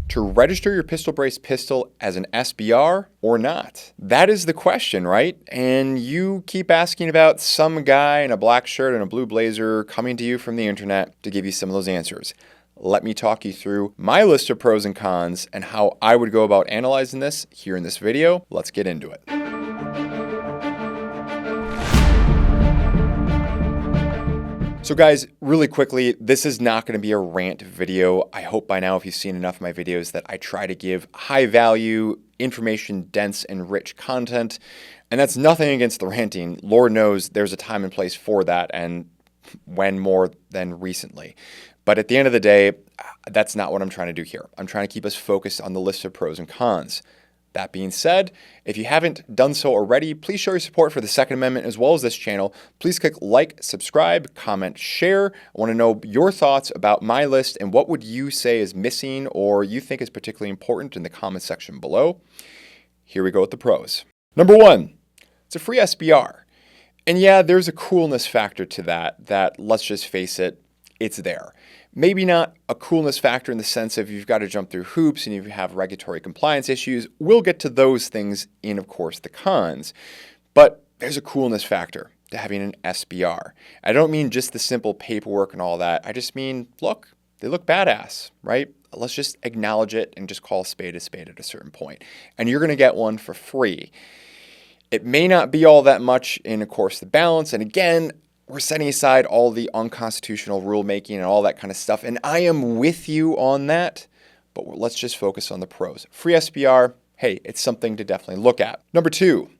to register your pistol brace pistol as an SBR or not? That is the question, right? And you keep asking about some guy in a black shirt and a blue blazer coming to you from the internet to give you some of those answers. Let me talk you through my list of pros and cons and how I would go about analyzing this here in this video. Let's get into it. So guys, really quickly, this is not going to be a rant video. I hope by now if you've seen enough of my videos that I try to give high value, information dense and rich content. And that's nothing against the ranting. Lord knows there's a time and place for that, and when more than recently. But at the end of the day, that's not what I'm trying to do here. I'm trying to keep us focused on the list of pros and cons. That being said, if you haven't done so already, please show your support for the Second Amendment as well as this channel. Please click like, subscribe, comment, share. I want to know your thoughts about my list and what would you say is missing or you think is particularly important in the comment section below. Here we go with the pros. Number one, it's a free SBR. And yeah, there's a coolness factor to that let's just face it, it's there. Maybe not a coolness factor in the sense of you've got to jump through hoops and you have regulatory compliance issues. We'll get to those things in, of course, the cons. But there's a coolness factor to having an SBR. I don't mean just the simple paperwork and all that. I just mean, look, they look badass, right? Let's just acknowledge it and just call a spade at a certain point. And you're going to get one for free. It may not be all that much in, of course, the balance. And again, we're setting aside all the unconstitutional rulemaking and all that kind of stuff. And I am with you on that, but let's just focus on the pros. Free SBR, hey, it's something to definitely look at. Number two,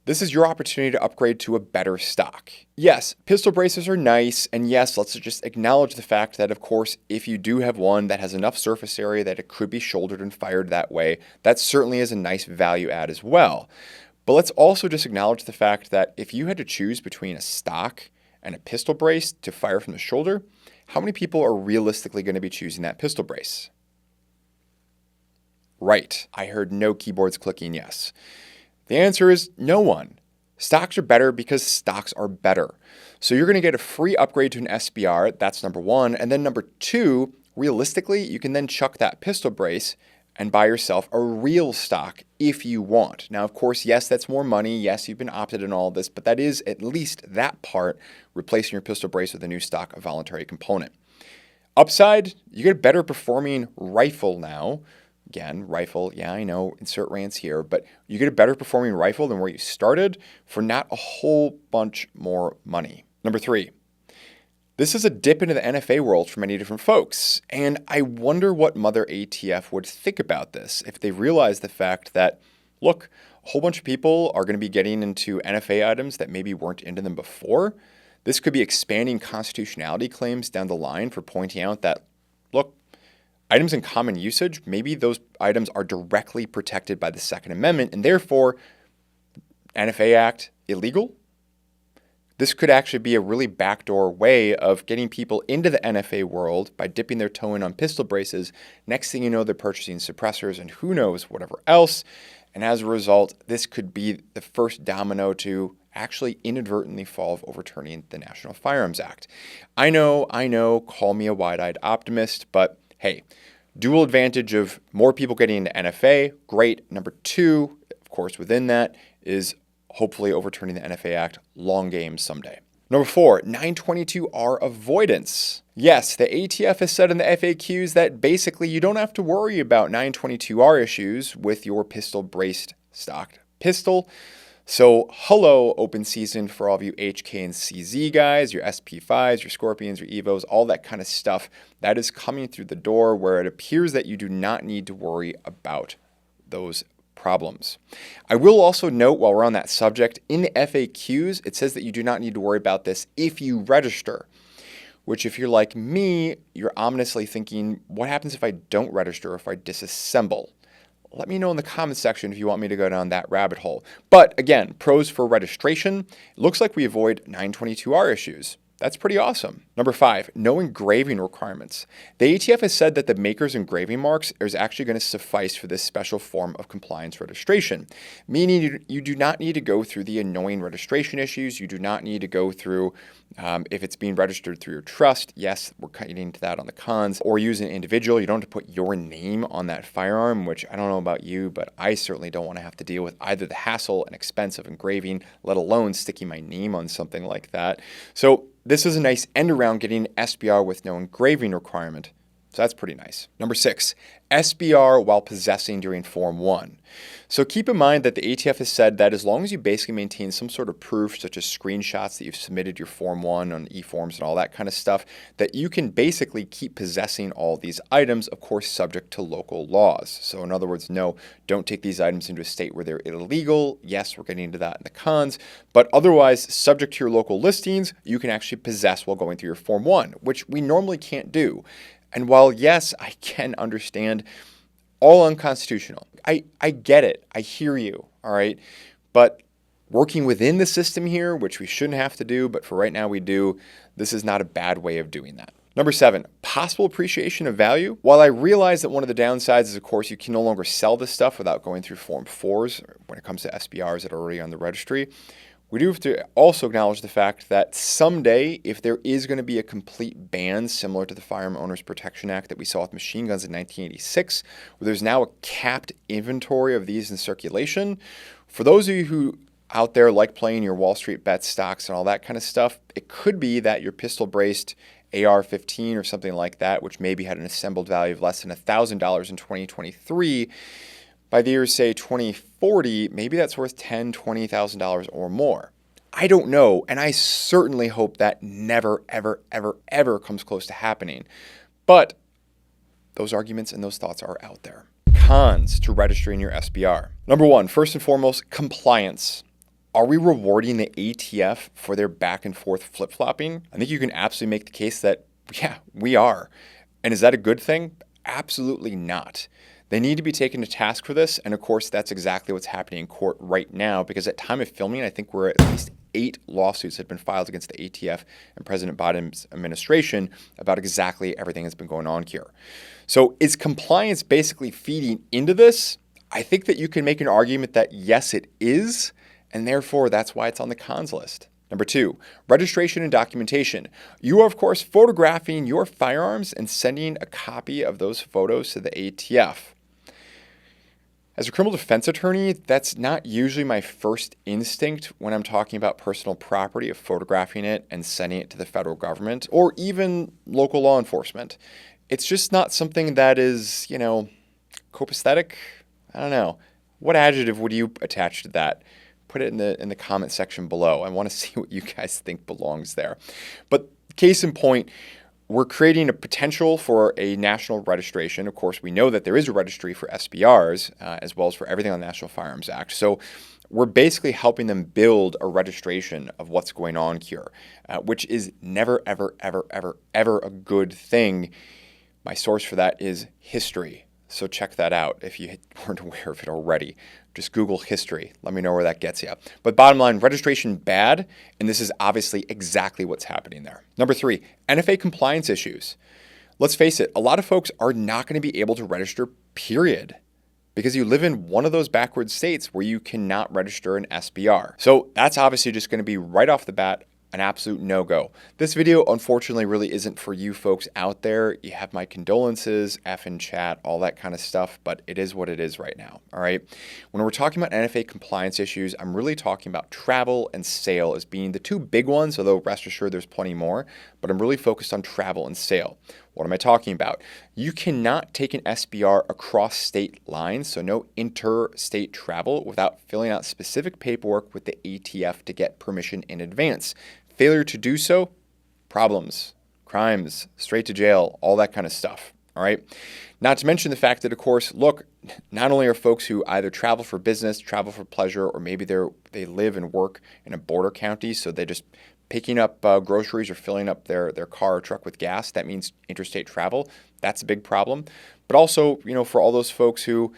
this is your opportunity to upgrade to a better stock. Yes, pistol braces are nice. And yes, let's just acknowledge the fact that, of course, if you do have one that has enough surface area that it could be shouldered and fired that way, that certainly is a nice value add as well. But let's also just acknowledge the fact that if you had to choose between a stock and a pistol brace to fire from the shoulder, how many people are realistically going to be choosing that pistol brace? Right, I heard no keyboards clicking yes. The answer is no one. Stocks are better because stocks are better. So you're going to get a free upgrade to an SBR, that's number one. And then number two, realistically, you can then chuck that pistol brace and buy yourself a real stock if you want. Now, of course, yes, that's more money. Yes, you've been opted in all this, but that is at least that part, replacing your pistol brace with a new stock, a voluntary component. Upside, you get a better performing rifle now. Again, rifle, yeah, I know, insert rants here, but you get a better performing rifle than where you started for not a whole bunch more money. Number three, this is a dip into the NFA world for many different folks, and I wonder what Mother ATF would think about this if they realize the fact that, look, a whole bunch of people are going to be getting into NFA items that maybe weren't into them before. This could be expanding constitutionality claims down the line for pointing out that, look, items in common usage, maybe those items are directly protected by the Second Amendment, and therefore, NFA Act illegal? This could actually be a really backdoor way of getting people into the NFA world by dipping their toe in on pistol braces. Next thing you know, they're purchasing suppressors and who knows whatever else. And as a result, this could be the first domino to actually inadvertently fall of overturning the National Firearms Act. I know, call me a wide-eyed optimist, but hey, dual advantage of more people getting into NFA, great. Number two, of course, within that is hopefully overturning the NFA Act, long game someday. Number four, 922R avoidance. Yes, the ATF has said in the FAQs that basically you don't have to worry about 922R issues with your pistol braced stocked pistol. So hello, open season for all of you HK and CZ guys, your SP5s, your Scorpions, your Evos, all that kind of stuff. That is coming through the door where it appears that you do not need to worry about those problems. I will also note while we're on that subject, in the FAQs, it says that you do not need to worry about this if you register, which if you're like me, you're ominously thinking, what happens if I don't register or if I disassemble? Let me know in the comment section if you want me to go down that rabbit hole. But again, pros for registration, it looks like we avoid 922R issues. That's pretty awesome. Number 5, no engraving requirements. The ATF has said that the maker's engraving marks is actually going to suffice for this special form of compliance registration, meaning you do not need to go through the annoying registration issues. You do not need to go through if it's being registered through your trust. Yes, we're getting into that on the cons. Or use an individual. You don't have to put your name on that firearm, which I don't know about you, but I certainly don't want to have to deal with either the hassle and expense of engraving, let alone sticking my name on something like that. So this is a nice end around getting an SBR with no engraving requirement. So that's pretty nice. Number 6, SBR while possessing during Form 1. So keep in mind that the ATF has said that as long as you basically maintain some sort of proof, such as screenshots that you've submitted your Form 1 on e-forms and all that kind of stuff, that you can basically keep possessing all these items, of course, subject to local laws. So in other words, no, don't take these items into a state where they're illegal. Yes, we're getting into that in the cons, but otherwise, subject to your local listings, you can actually possess while going through your Form 1, which we normally can't do. And while, yes, I can understand all unconstitutional, I get it. I hear you, all right? But working within the system here, which we shouldn't have to do, but for right now we do, this is not a bad way of doing that. Number 7, possible appreciation of value. While I realize that one of the downsides is, of course, you can no longer sell this stuff without going through Form 4s when it comes to SBRs that are already on the registry, we do have to also acknowledge the fact that someday, if there is going to be a complete ban similar to the Firearm Owners Protection Act that we saw with machine guns in 1986, where there's now a capped inventory of these in circulation, for those of you who out there like playing your Wall Street bet stocks and all that kind of stuff, it could be that your pistol-braced AR-15 or something like that, which maybe had an assembled value of less than $1,000 in 2023, by the year, say, 2040, maybe that's worth $10,000, $20,000 or more. I don't know, and I certainly hope that never, ever, ever, ever comes close to happening. But those arguments and those thoughts are out there. Cons to registering your SBR. Number 1, first and foremost, compliance. Are we rewarding the ATF for their back and forth flip-flopping? I think you can absolutely make the case that, yeah, we are. And is that a good thing? Absolutely not. They need to be taken to task for this, and of course, that's exactly what's happening in court right now, because at time of filming, I think we're at least 8 lawsuits that have been filed against the ATF and President Biden's administration about exactly everything that's been going on here. So is compliance basically feeding into this? I think that you can make an argument that yes, it is, and therefore that's why it's on the cons list. Number 2, registration and documentation. You are, of course, photographing your firearms and sending a copy of those photos to the ATF. As a criminal defense attorney, that's not usually my first instinct when I'm talking about personal property, of photographing it and sending it to the federal government or even local law enforcement. It's just not something that is, copacetic. I don't know. What adjective would you attach to that? Put it in the comment section below. I want to see what you guys think belongs there. But case in point, we're creating a potential for a national registration. Of course, we know that there is a registry for SBRs as well as for everything on the National Firearms Act. So we're basically helping them build a registration of what's going on here, which is never, ever, ever, ever, ever a good thing. My source for that is history. So check that out if you weren't aware of it already. Just Google history. Let me know where that gets you. But bottom line, registration bad, and this is obviously exactly what's happening there. Number 3, NFA compliance issues. Let's face it, a lot of folks are not going to be able to register, period, because you live in one of those backward states where you cannot register an SBR. So that's obviously just going to be right off the bat an absolute no-go. This video, unfortunately, really isn't for you folks out there. You have my condolences, F in chat, all that kind of stuff, but it is what it is right now, all right? When we're talking about NFA compliance issues, I'm really talking about travel and sale as being the 2 big ones, although rest assured there's plenty more, but I'm really focused on travel and sale. What am I talking about? You cannot take an SBR across state lines, so no interstate travel, without filling out specific paperwork with the ATF to get permission in advance. Failure to do so, problems, crimes, straight to jail, all that kind of stuff, all right? Not to mention the fact that, of course, look, not only are folks who either travel for business, travel for pleasure, or maybe they live and work in a border county, so they're just picking up groceries or filling up their car or truck with gas. That means interstate travel. That's a big problem. But also, for all those folks who,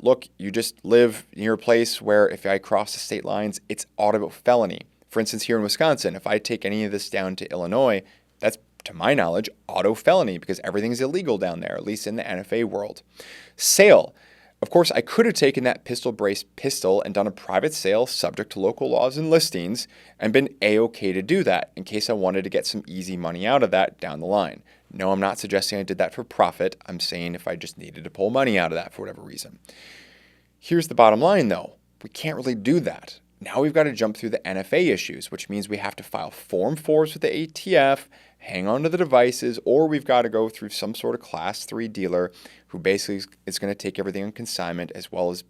look, you just live near a place where if I cross the state lines, it's auto felony. For instance, here in Wisconsin, if I take any of this down to Illinois, that's, to my knowledge, auto felony because everything's illegal down there, at least in the NFA world. Sale. Of course, I could have taken that pistol-braced pistol and done a private sale subject to local laws and listings and been A-okay to do that in case I wanted to get some easy money out of that down the line. No, I'm not suggesting I did that for profit. I'm saying if I just needed to pull money out of that for whatever reason. Here's the bottom line, though. We can't really do that. Now we've got to jump through the NFA issues, which means we have to file Form 4s with the ATF, hang on to the devices, or we've got to go through some sort of Class 3 dealer who basically is going to take everything on consignment, as well as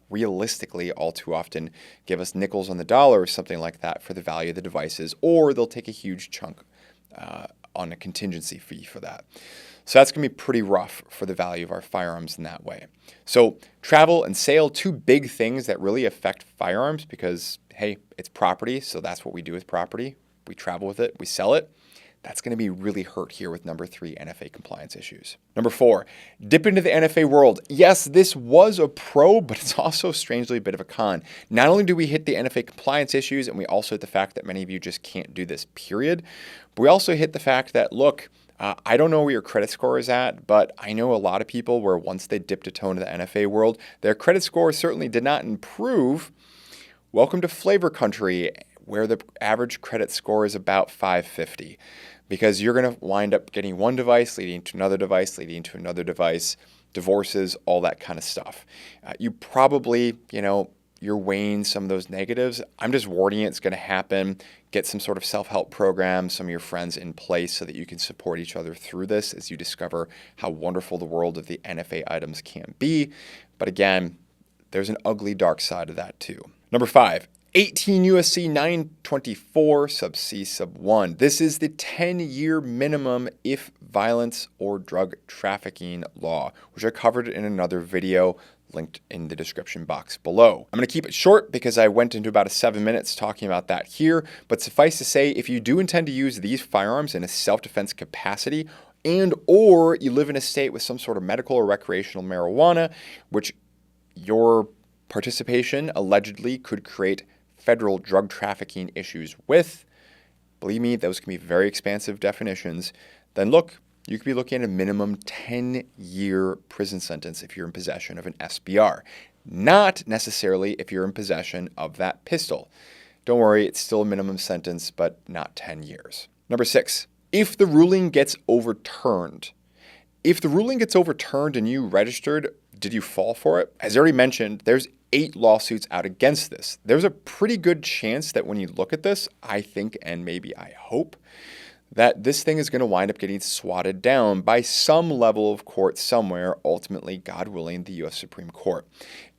realistically all too often give us nickels on the dollar or something like that for the value of the devices, or they'll take a huge chunk on a contingency fee for that. So that's going to be pretty rough for the value of our firearms in that way. So travel and sale, two big things that really affect firearms because, hey, it's property, so that's what we do with property. We travel with it, we sell it. That's going to be really hurt here with number 3, NFA compliance issues. Number 4, dip into the NFA world. Yes, this was a pro, but it's also strangely a bit of a con. Not only do we hit the NFA compliance issues, and we also hit the fact that many of you just can't do this, period, but we also hit the fact that, look, I don't know where your credit score is at, but I know a lot of people where once they dipped a toe into the NFA world, their credit score certainly did not improve. Welcome to flavor country, where the average credit score is about 550, because you're going to wind up getting one device leading to another device, leading to another device, divorces, all that kind of stuff. You probably, you're weighing some of those negatives. I'm just warning you, it's going to happen. Get some sort of self-help program, some of your friends in place so that you can support each other through this as you discover how wonderful the world of the NFA items can be. But again, there's an ugly dark side of that too. Number 5, 18 U.S.C. 924 sub C sub 1. This is the 10-year minimum if violence or drug trafficking law, which I covered in another video linked in the description box below. I'm going to keep it short because I went into about 7 minutes talking about that here, but suffice to say, if you do intend to use these firearms in a self-defense capacity and or you live in a state with some sort of medical or recreational marijuana, which your participation allegedly could create federal drug trafficking issues with, believe me, those can be very expansive definitions, then look, you could be looking at a minimum 10-year prison sentence if you're in possession of an SBR. Not necessarily if you're in possession of that pistol. Don't worry, it's still a minimum sentence, but not 10 years. Number 6, if the ruling gets overturned. If the ruling gets overturned and you registered, did you fall for it? As I already mentioned, there's 8 lawsuits out against this. There's a pretty good chance that when you look at this, I think, and maybe I hope, that this thing is going to wind up getting swatted down by some level of court somewhere, ultimately, God willing, the U.S. Supreme Court.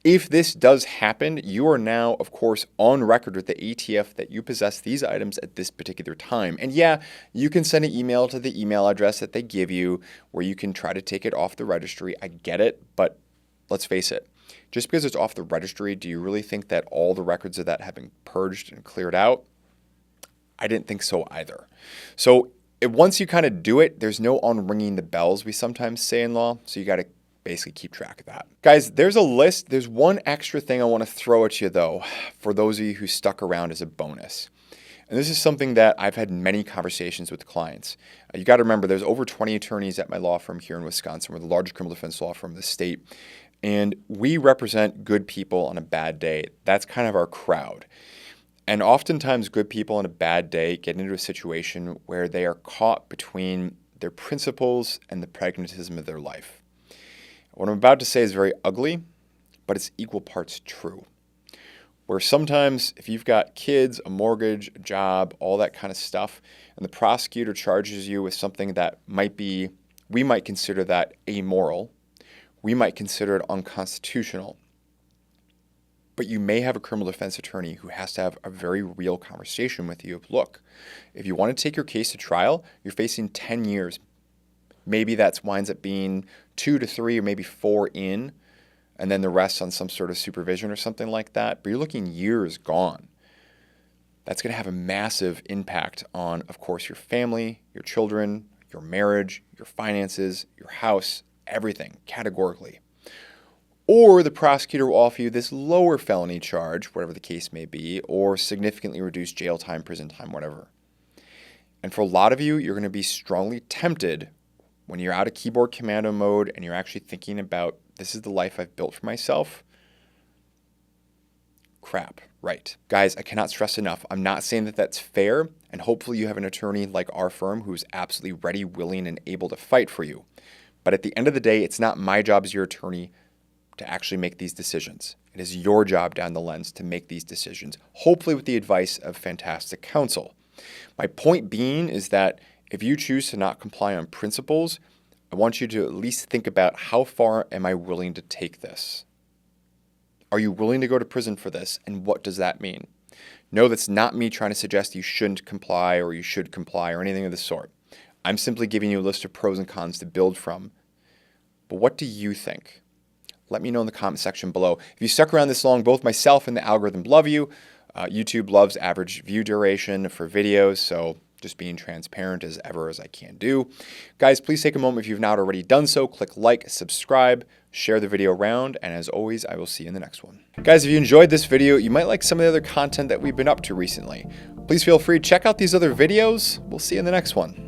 If this does happen, you are now, of course, on record with the ATF that you possess these items at this particular time. And yeah, you can send an email to the email address that they give you where you can try to take it off the registry. I get it, but let's face it. Just because it's off the registry, do you really think that all the records of that have been purged and cleared out? I didn't think so either. So once you kind of do it, there's no unringing the bells, we sometimes say in law. So you got to basically keep track of that. Guys, there's a list. There's one extra thing I want to throw at you, though, for those of you who stuck around as a bonus. And this is something that I've had many conversations with clients. You got to remember, there's over 20 attorneys at my law firm here in Wisconsin. We're the largest criminal defense law firm in the state. And we represent good people on a bad day. That's kind of our crowd. And oftentimes good people on a bad day get into a situation where they are caught between their principles and the pragmatism of their life. What I'm about to say is very ugly, but it's equal parts true. Where sometimes if you've got kids, a mortgage, a job, all that kind of stuff, and the prosecutor charges you with something that we might consider that amoral, we might consider it unconstitutional. But you may have a criminal defense attorney who has to have a very real conversation with you of, look, if you want to take your case to trial, you're facing 10 years. Maybe that winds up being 2 to 3 or maybe 4 in, and then the rest on some sort of supervision or something like that. But you're looking years gone. That's going to have a massive impact on, of course, your family, your children, your marriage, your finances, your house, everything, categorically. Or the prosecutor will offer you this lower felony charge, whatever the case may be, or significantly reduced jail time, prison time, whatever. And for a lot of you, you're going to be strongly tempted when you're out of keyboard commando mode and you're actually thinking about, this is the life I've built for myself. Crap, right. Guys, I cannot stress enough. I'm not saying that that's fair, and hopefully you have an attorney like our firm who's absolutely ready, willing, and able to fight for you. But at the end of the day, it's not my job as your attorney to actually make these decisions. It is your job down the lens to make these decisions, hopefully with the advice of fantastic counsel. My point being is that if you choose to not comply on principles, I want you to at least think about, how far am I willing to take this? Are you willing to go to prison for this? And what does that mean? No, that's not me trying to suggest you shouldn't comply or you should comply or anything of the sort. I'm simply giving you a list of pros and cons to build from. But what do you think? Let me know in the comment section below. If you stuck around this long, both myself and the algorithm love you. YouTube loves average view duration for videos, so just being transparent as ever as I can do. Guys, please take a moment if you've not already done so. Click like, subscribe, share the video around, and as always, I will see you in the next one. Guys, if you enjoyed this video, you might like some of the other content that we've been up to recently. Please feel free to check out these other videos. We'll see you in the next one.